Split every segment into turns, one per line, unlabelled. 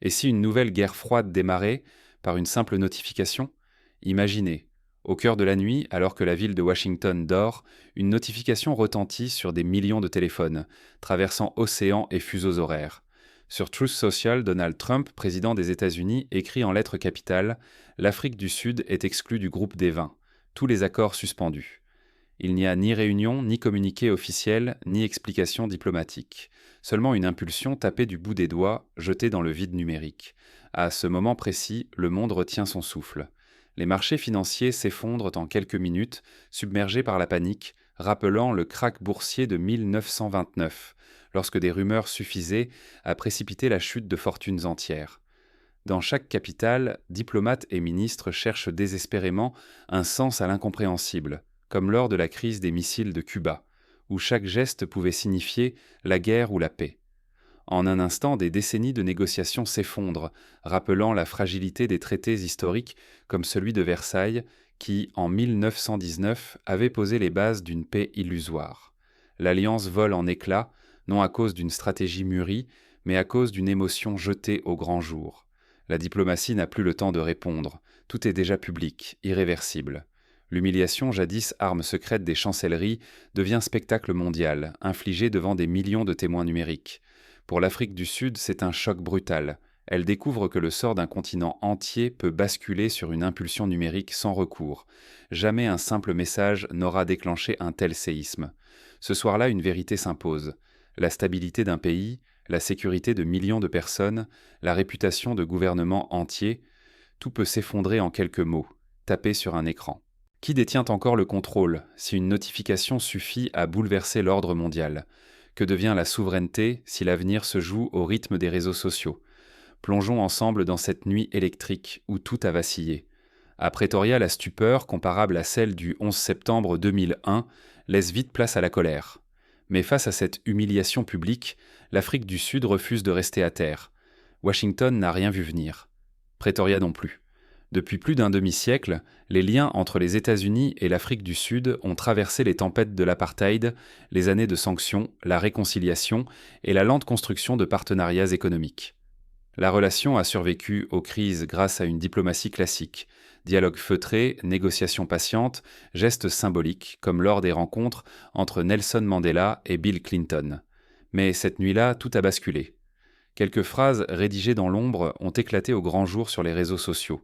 Et si une nouvelle guerre froide démarrait par une simple notification? Imaginez, au cœur de la nuit, alors que la ville de Washington dort, une notification retentit sur des millions de téléphones, traversant océans et fuseaux horaires. Sur Truth Social, Donald Trump, président des États-Unis, écrit en lettres capitales: l'Afrique du Sud est exclue du groupe des 20. Tous les accords suspendus. Il n'y a ni réunion, ni communiqué officiel, ni explication diplomatique. Seulement une impulsion tapée du bout des doigts, jetée dans le vide numérique. À ce moment précis, le monde retient son souffle. Les marchés financiers s'effondrent en quelques minutes, submergés par la panique, rappelant le krach boursier de 1929, lorsque des rumeurs suffisaient à précipiter la chute de fortunes entières. Dans chaque capitale, diplomates et ministres cherchent désespérément un sens à l'incompréhensible, comme lors de la crise des missiles de Cuba, où chaque geste pouvait signifier la guerre ou la paix. En un instant, des décennies de négociations s'effondrent, rappelant la fragilité des traités historiques comme celui de Versailles, qui, en 1919, avait posé les bases d'une paix illusoire. L'alliance vole en éclats, non à cause d'une stratégie mûrie, mais à cause d'une émotion jetée au grand jour. La diplomatie n'a plus le temps de répondre, tout est déjà public, irréversible. L'humiliation, jadis arme secrète des chancelleries, devient spectacle mondial, infligé devant des millions de témoins numériques. Pour l'Afrique du Sud, c'est un choc brutal. Elle découvre que le sort d'un continent entier peut basculer sur une impulsion numérique sans recours. Jamais un simple message n'aura déclenché un tel séisme. Ce soir-là, une vérité s'impose. La stabilité d'un pays, la sécurité de millions de personnes, la réputation de gouvernements entiers, tout peut s'effondrer en quelques mots, tapés sur un écran. Qui détient encore le contrôle si une notification suffit à bouleverser l'ordre mondial? Que devient la souveraineté si l'avenir se joue au rythme des réseaux sociaux? Plongeons ensemble dans cette nuit électrique où tout a vacillé. À Pretoria, la stupeur, comparable à celle du 11 septembre 2001, laisse vite place à la colère. Mais face à cette humiliation publique, l'Afrique du Sud refuse de rester à terre. Washington n'a rien vu venir. Pretoria non plus. Depuis plus d'un demi-siècle, les liens entre les États-Unis et l'Afrique du Sud ont traversé les tempêtes de l'apartheid, les années de sanctions, la réconciliation et la lente construction de partenariats économiques. La relation a survécu aux crises grâce à une diplomatie classique, dialogue feutré, négociations patientes, gestes symboliques, comme lors des rencontres entre Nelson Mandela et Bill Clinton. Mais cette nuit-là, tout a basculé. Quelques phrases rédigées dans l'ombre ont éclaté au grand jour sur les réseaux sociaux.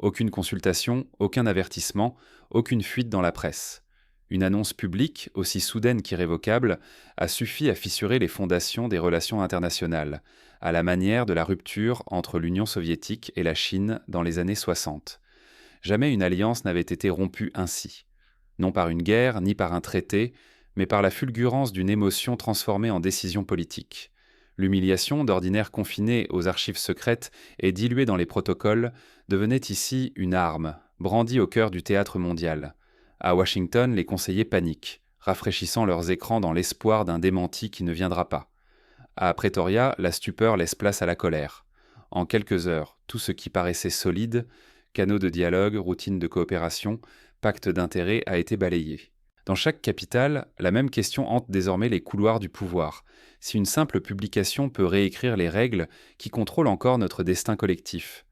Aucune consultation, aucun avertissement, aucune fuite dans la presse. Une annonce publique, aussi soudaine qu'irrévocable, a suffi à fissurer les fondations des relations internationales, à la manière de la rupture entre l'Union soviétique et la Chine dans les années 60. Jamais une alliance n'avait été rompue ainsi. Non par une guerre, ni par un traité, mais par la fulgurance d'une émotion transformée en décision politique. L'humiliation, d'ordinaire confinée aux archives secrètes et diluée dans les protocoles, devenait ici une arme, brandie au cœur du théâtre mondial. À Washington, les conseillers paniquent, rafraîchissant leurs écrans dans l'espoir d'un démenti qui ne viendra pas. À Pretoria, la stupeur laisse place à la colère. En quelques heures, tout ce qui paraissait solide, canaux de dialogue, routines de coopération, pacte d'intérêt, a été balayé. Dans chaque capitale, la même question hante désormais les couloirs du pouvoir. Si une simple publication peut réécrire les règles qui contrôlent encore notre destin collectif.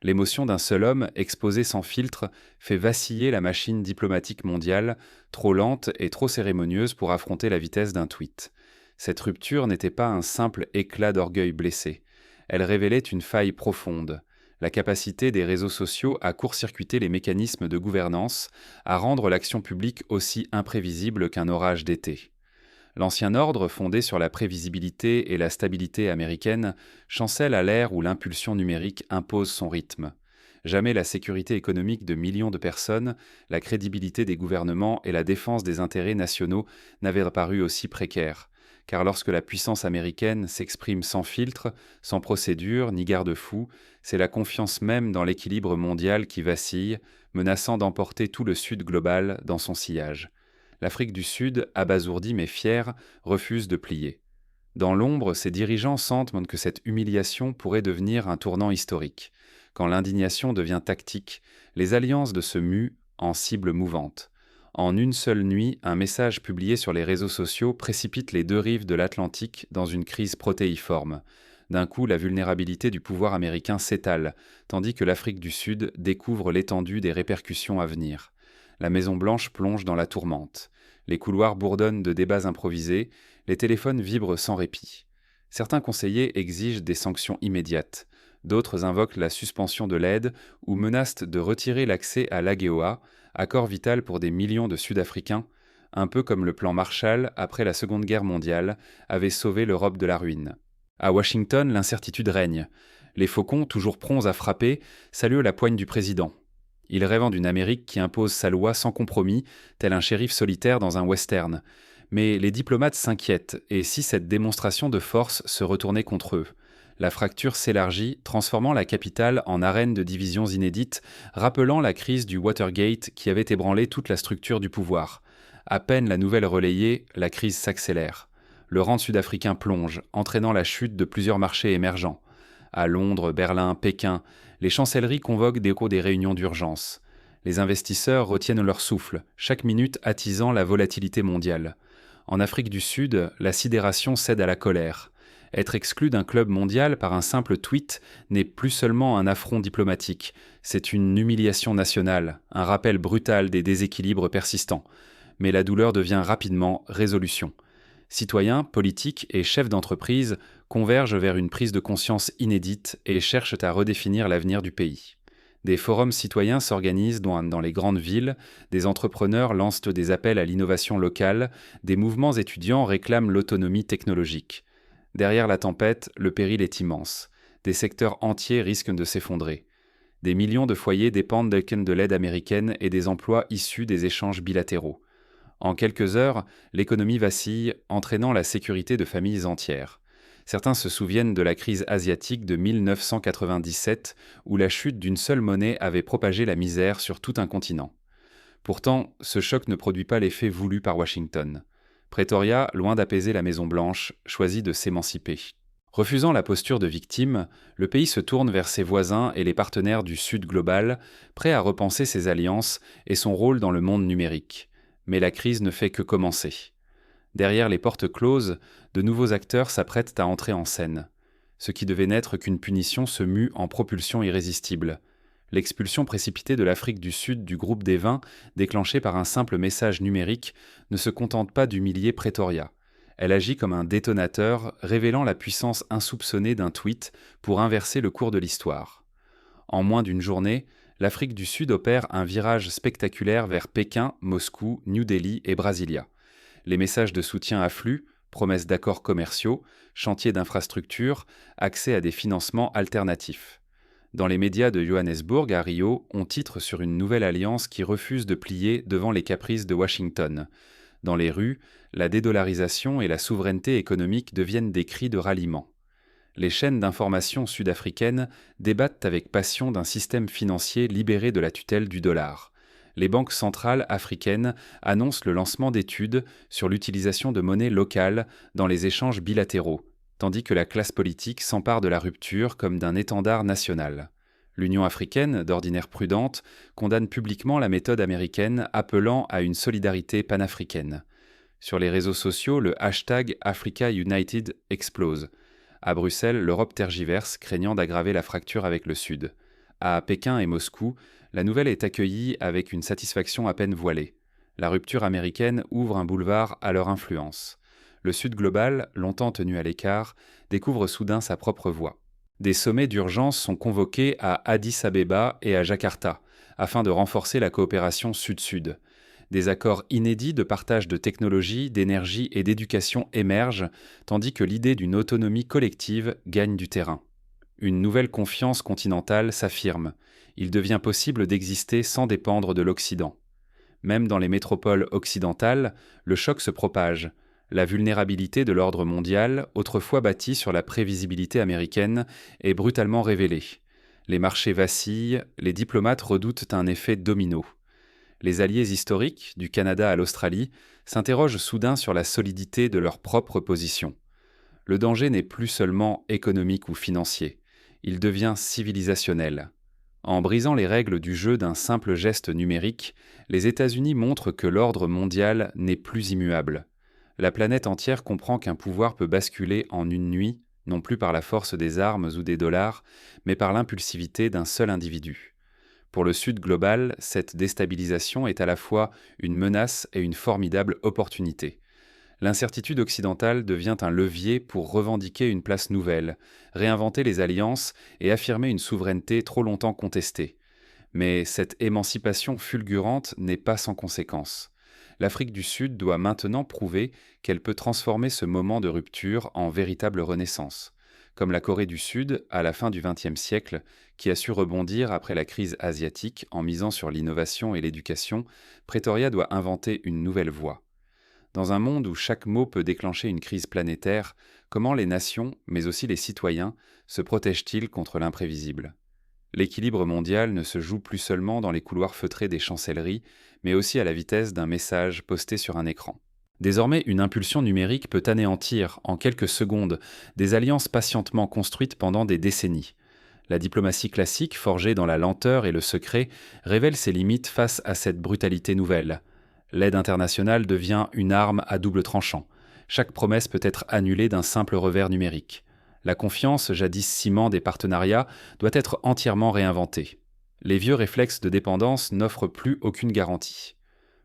L'émotion d'un seul homme, exposé sans filtre, fait vaciller la machine diplomatique mondiale, trop lente et trop cérémonieuse pour affronter la vitesse d'un tweet. Cette rupture n'était pas un simple éclat d'orgueil blessé. Elle révélait une faille profonde. La capacité des réseaux sociaux à court-circuiter les mécanismes de gouvernance, à rendre l'action publique aussi imprévisible qu'un orage d'été. L'ancien ordre, fondé sur la prévisibilité et la stabilité américaine, chancelle à l'ère où l'impulsion numérique impose son rythme. Jamais la sécurité économique de millions de personnes, la crédibilité des gouvernements et la défense des intérêts nationaux n'avaient paru aussi précaires. Car lorsque la puissance américaine s'exprime sans filtre, sans procédure ni garde-fou, c'est la confiance même dans l'équilibre mondial qui vacille, menaçant d'emporter tout le Sud global dans son sillage. L'Afrique du Sud, abasourdie mais fière, refuse de plier. Dans l'ombre, ses dirigeants sentent que cette humiliation pourrait devenir un tournant historique. Quand l'indignation devient tactique, les alliances se muent en cibles mouvantes. En une seule nuit, un message publié sur les réseaux sociaux précipite les deux rives de l'Atlantique dans une crise protéiforme. D'un coup, la vulnérabilité du pouvoir américain s'étale, tandis que l'Afrique du Sud découvre l'étendue des répercussions à venir. La Maison-Blanche plonge dans la tourmente. Les couloirs bourdonnent de débats improvisés, les téléphones vibrent sans répit. Certains conseillers exigent des sanctions immédiates. D'autres invoquent la suspension de l'aide ou menacent de retirer l'accès à l'AGOA, accord vital pour des millions de Sud-Africains, un peu comme le plan Marshall, après la Seconde Guerre mondiale, avait sauvé l'Europe de la ruine. À Washington, l'incertitude règne. Les faucons, toujours prompts à frapper, saluent la poigne du président. Ils rêvent d'une Amérique qui impose sa loi sans compromis, tel un shérif solitaire dans un western. Mais les diplomates s'inquiètent, et si cette démonstration de force se retournait contre eux? La fracture s'élargit, transformant la capitale en arène de divisions inédites, rappelant la crise du Watergate qui avait ébranlé toute la structure du pouvoir. À peine la nouvelle relayée, la crise s'accélère. Le rang sud-africain plonge, entraînant la chute de plusieurs marchés émergents. À Londres, Berlin, Pékin, les chancelleries convoquent des réunions d'urgence. Les investisseurs retiennent leur souffle, chaque minute attisant la volatilité mondiale. En Afrique du Sud, la sidération cède à la colère. Être exclu d'un club mondial par un simple tweet n'est plus seulement un affront diplomatique, c'est une humiliation nationale, un rappel brutal des déséquilibres persistants. Mais la douleur devient rapidement résolution. Citoyens, politiques et chefs d'entreprise convergent vers une prise de conscience inédite et cherchent à redéfinir l'avenir du pays. Des forums citoyens s'organisent dans les grandes villes, des entrepreneurs lancent des appels à l'innovation locale, des mouvements étudiants réclament l'autonomie technologique. Derrière la tempête, le péril est immense. Des secteurs entiers risquent de s'effondrer. Des millions de foyers dépendent de l'aide américaine et des emplois issus des échanges bilatéraux. En quelques heures, l'économie vacille, entraînant la sécurité de familles entières. Certains se souviennent de la crise asiatique de 1997, où la chute d'une seule monnaie avait propagé la misère sur tout un continent. Pourtant, ce choc ne produit pas l'effet voulu par Washington. Pretoria, loin d'apaiser la Maison-Blanche, choisit de s'émanciper. Refusant la posture de victime, le pays se tourne vers ses voisins et les partenaires du Sud global, prêts à repenser ses alliances et son rôle dans le monde numérique. Mais la crise ne fait que commencer. Derrière les portes closes, de nouveaux acteurs s'apprêtent à entrer en scène. Ce qui devait n'être qu'une punition se mue en propulsion irrésistible. L'expulsion précipitée de l'Afrique du Sud du groupe des 20, déclenchée par un simple message numérique, ne se contente pas d'humilier Pretoria. Elle agit comme un détonateur, révélant la puissance insoupçonnée d'un tweet pour inverser le cours de l'histoire. En moins d'une journée, l'Afrique du Sud opère un virage spectaculaire vers Pékin, Moscou, New Delhi et Brasilia. Les messages de soutien affluent, promesses d'accords commerciaux, chantiers d'infrastructures, accès à des financements alternatifs. Dans les médias de Johannesburg à Rio, on titre sur une nouvelle alliance qui refuse de plier devant les caprices de Washington. Dans les rues, la dédollarisation et la souveraineté économique deviennent des cris de ralliement. Les chaînes d'information sud-africaines débattent avec passion d'un système financier libéré de la tutelle du dollar. Les banques centrales africaines annoncent le lancement d'études sur l'utilisation de monnaies locales dans les échanges bilatéraux, tandis que la classe politique s'empare de la rupture comme d'un étendard national. L'Union africaine, d'ordinaire prudente, condamne publiquement la méthode américaine appelant à une solidarité panafricaine. Sur les réseaux sociaux, le hashtag Africa United explose. À Bruxelles, l'Europe tergiverse, craignant d'aggraver la fracture avec le Sud. À Pékin et Moscou, la nouvelle est accueillie avec une satisfaction à peine voilée. La rupture américaine ouvre un boulevard à leur influence. Le Sud global, longtemps tenu à l'écart, découvre soudain sa propre voie. Des sommets d'urgence sont convoqués à Addis Abeba et à Jakarta, afin de renforcer la coopération Sud-Sud. Des accords inédits de partage de technologies, d'énergie et d'éducation émergent, tandis que l'idée d'une autonomie collective gagne du terrain. Une nouvelle confiance continentale s'affirme. Il devient possible d'exister sans dépendre de l'Occident. Même dans les métropoles occidentales, le choc se propage. La vulnérabilité de l'ordre mondial, autrefois bâtie sur la prévisibilité américaine, est brutalement révélée. Les marchés vacillent, les diplomates redoutent un effet domino. Les alliés historiques, du Canada à l'Australie, s'interrogent soudain sur la solidité de leur propre position. Le danger n'est plus seulement économique ou financier, il devient civilisationnel. En brisant les règles du jeu d'un simple geste numérique, les États-Unis montrent que l'ordre mondial n'est plus immuable. La planète entière comprend qu'un pouvoir peut basculer en une nuit, non plus par la force des armes ou des dollars, mais par l'impulsivité d'un seul individu. Pour le Sud global, cette déstabilisation est à la fois une menace et une formidable opportunité. L'incertitude occidentale devient un levier pour revendiquer une place nouvelle, réinventer les alliances et affirmer une souveraineté trop longtemps contestée. Mais cette émancipation fulgurante n'est pas sans conséquences. L'Afrique du Sud doit maintenant prouver qu'elle peut transformer ce moment de rupture en véritable renaissance. Comme la Corée du Sud, à la fin du XXe siècle, qui a su rebondir après la crise asiatique en misant sur l'innovation et l'éducation, Pretoria doit inventer une nouvelle voie. Dans un monde où chaque mot peut déclencher une crise planétaire, comment les nations, mais aussi les citoyens, se protègent-ils contre l'imprévisible ? L'équilibre mondial ne se joue plus seulement dans les couloirs feutrés des chancelleries, mais aussi à la vitesse d'un message posté sur un écran. Désormais, une impulsion numérique peut anéantir, en quelques secondes, des alliances patientement construites pendant des décennies. La diplomatie classique, forgée dans la lenteur et le secret, révèle ses limites face à cette brutalité nouvelle. L'aide internationale devient une arme à double tranchant. Chaque promesse peut être annulée d'un simple revers numérique. La confiance, jadis ciment des partenariats, doit être entièrement réinventée. Les vieux réflexes de dépendance n'offrent plus aucune garantie.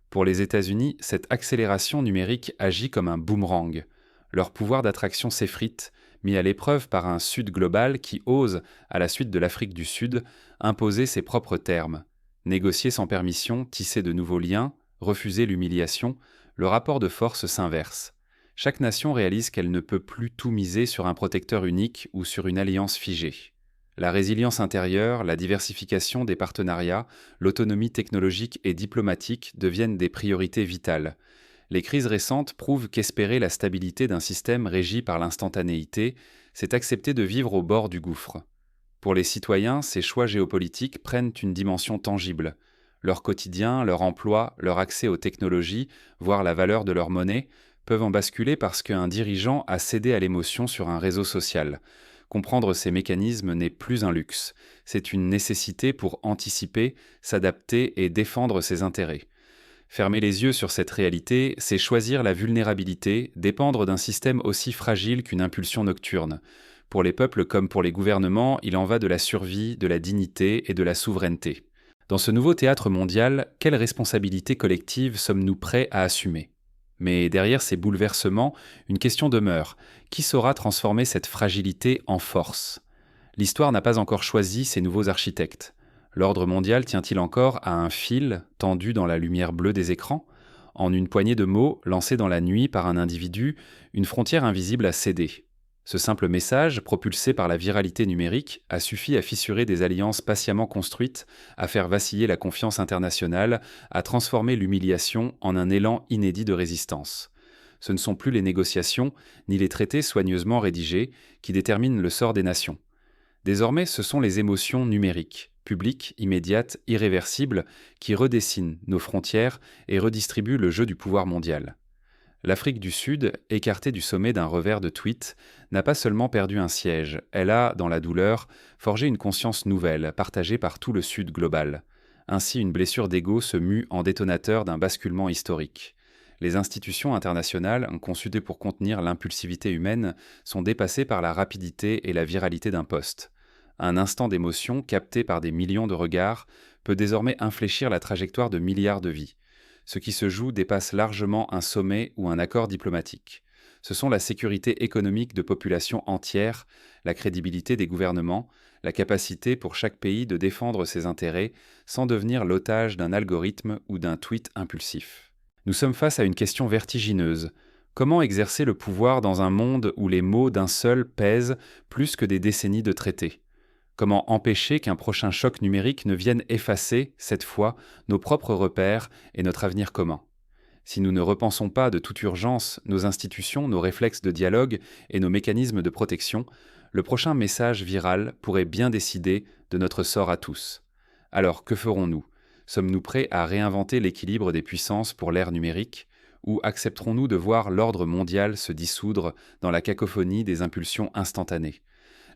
Pour les États-Unis, cette accélération numérique agit comme un boomerang. Leur pouvoir d'attraction s'effrite, mis à l'épreuve par un Sud global qui ose, à la suite de l'Afrique du Sud, imposer ses propres termes. Négocier sans permission, tisser de nouveaux liens, refuser l'humiliation, le rapport de force s'inverse. Chaque nation réalise qu'elle ne peut plus tout miser sur un protecteur unique ou sur une alliance figée. La résilience intérieure, la diversification des partenariats, l'autonomie technologique et diplomatique deviennent des priorités vitales. Les crises récentes prouvent qu'espérer la stabilité d'un système régi par l'instantanéité, c'est accepter de vivre au bord du gouffre. Pour les citoyens, ces choix géopolitiques prennent une dimension tangible. Leur quotidien, leur emploi, leur accès aux technologies, voire la valeur de leur monnaie, peuvent en basculer parce qu'un dirigeant a cédé à l'émotion sur un réseau social. Comprendre ces mécanismes n'est plus un luxe, c'est une nécessité pour anticiper, s'adapter et défendre ses intérêts. Fermer les yeux sur cette réalité, c'est choisir la vulnérabilité, dépendre d'un système aussi fragile qu'une impulsion nocturne. Pour les peuples comme pour les gouvernements, il en va de la survie, de la dignité et de la souveraineté. Dans ce nouveau théâtre mondial, quelle responsabilité collective sommes-nous prêts à assumer ? Mais derrière ces bouleversements, une question demeure. Qui saura transformer cette fragilité en force ? L'histoire n'a pas encore choisi ses nouveaux architectes. L'ordre mondial tient-il encore à un fil tendu dans la lumière bleue des écrans ? En une poignée de mots lancés dans la nuit par un individu, une frontière invisible a cédé. Ce simple message, propulsé par la viralité numérique, a suffi à fissurer des alliances patiemment construites, à faire vaciller la confiance internationale, à transformer l'humiliation en un élan inédit de résistance. Ce ne sont plus les négociations, ni les traités soigneusement rédigés, qui déterminent le sort des nations. Désormais, ce sont les émotions numériques, publiques, immédiates, irréversibles, qui redessinent nos frontières et redistribuent le jeu du pouvoir mondial. L'Afrique du Sud, écartée du sommet d'un revers de tweet, n'a pas seulement perdu un siège, elle a, dans la douleur, forgé une conscience nouvelle, partagée par tout le Sud global. Ainsi, une blessure d'ego se mue en détonateur d'un basculement historique. Les institutions internationales, conçues pour contenir l'impulsivité humaine, sont dépassées par la rapidité et la viralité d'un post. Un instant d'émotion, capté par des millions de regards, peut désormais infléchir la trajectoire de milliards de vies. Ce qui se joue dépasse largement un sommet ou un accord diplomatique. Ce sont la sécurité économique de populations entières, la crédibilité des gouvernements, la capacité pour chaque pays de défendre ses intérêts sans devenir l'otage d'un algorithme ou d'un tweet impulsif. Nous sommes face à une question vertigineuse. Comment exercer le pouvoir dans un monde où les mots d'un seul pèsent plus que des décennies de traités ? Comment empêcher qu'un prochain choc numérique ne vienne effacer, cette fois, nos propres repères et notre avenir commun ? Si nous ne repensons pas de toute urgence nos institutions, nos réflexes de dialogue et nos mécanismes de protection, le prochain message viral pourrait bien décider de notre sort à tous. Alors, que ferons-nous ? Sommes-nous prêts à réinventer l'équilibre des puissances pour l'ère numérique ? Ou accepterons-nous de voir l'ordre mondial se dissoudre dans la cacophonie des impulsions instantanées ?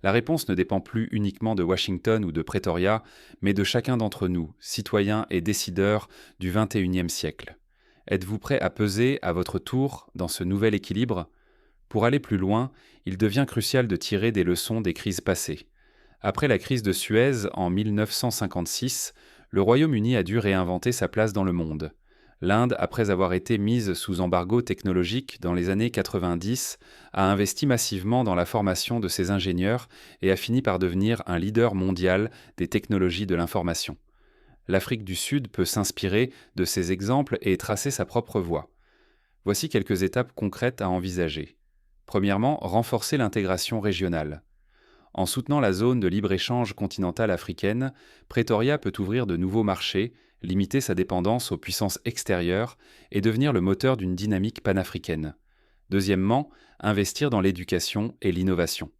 La réponse ne dépend plus uniquement de Washington ou de Pretoria, mais de chacun d'entre nous, citoyens et décideurs du XXIe siècle. Êtes-vous prêt à peser à votre tour dans ce nouvel équilibre ? Pour aller plus loin, il devient crucial de tirer des leçons des crises passées. Après la crise de Suez en 1956, le Royaume-Uni a dû réinventer sa place dans le monde. L'Inde, après avoir été mise sous embargo technologique dans les années 90, a investi massivement dans la formation de ses ingénieurs et a fini par devenir un leader mondial des technologies de l'information. L'Afrique du Sud peut s'inspirer de ces exemples et tracer sa propre voie. Voici quelques étapes concrètes à envisager. Premièrement, renforcer l'intégration régionale. En soutenant la zone de libre-échange continentale africaine, Pretoria peut ouvrir de nouveaux marchés, limiter sa dépendance aux puissances extérieures et devenir le moteur d'une dynamique panafricaine. Deuxièmement, investir dans l'éducation et l'innovation.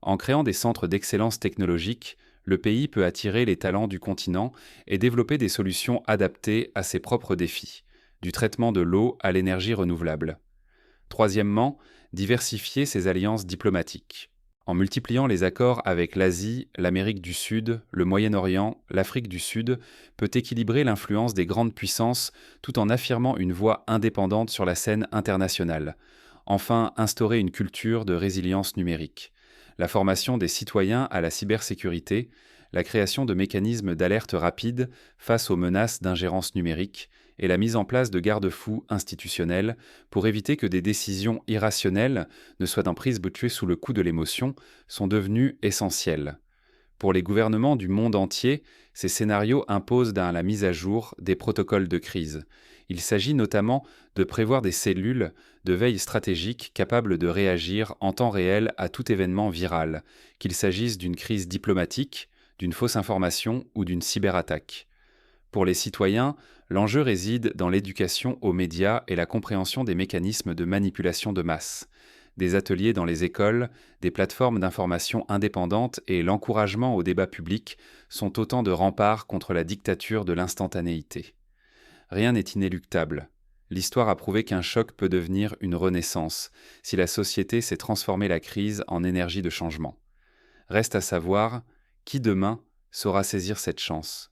En créant des centres d'excellence technologique, le pays peut attirer les talents du continent et développer des solutions adaptées à ses propres défis, du traitement de l'eau à l'énergie renouvelable. Troisièmement, diversifier ses alliances diplomatiques. En multipliant les accords avec l'Asie, l'Amérique du Sud, le Moyen-Orient, l'Afrique du Sud, peut équilibrer l'influence des grandes puissances tout en affirmant une voix indépendante sur la scène internationale. Enfin, instaurer une culture de résilience numérique. La formation des citoyens à la cybersécurité, la création de mécanismes d'alerte rapide face aux menaces d'ingérence numérique et la mise en place de garde-fous institutionnels pour éviter que des décisions irrationnelles ne soient prises sous le coup de l'émotion sont devenus essentiels. Pour les gouvernements du monde entier, ces scénarios imposent la mise à jour des protocoles de crise. Il s'agit notamment de prévoir des cellules de veille stratégique capables de réagir en temps réel à tout événement viral, qu'il s'agisse d'une crise diplomatique, d'une fausse information ou d'une cyberattaque. Pour les citoyens, l'enjeu réside dans l'éducation aux médias et la compréhension des mécanismes de manipulation de masse. Des ateliers dans les écoles, des plateformes d'information indépendantes et l'encouragement au débat public sont autant de remparts contre la dictature de l'instantanéité. Rien n'est inéluctable. L'histoire a prouvé qu'un choc peut devenir une renaissance si la société sait transformer la crise en énergie de changement. Reste à savoir qui demain saura saisir cette chance.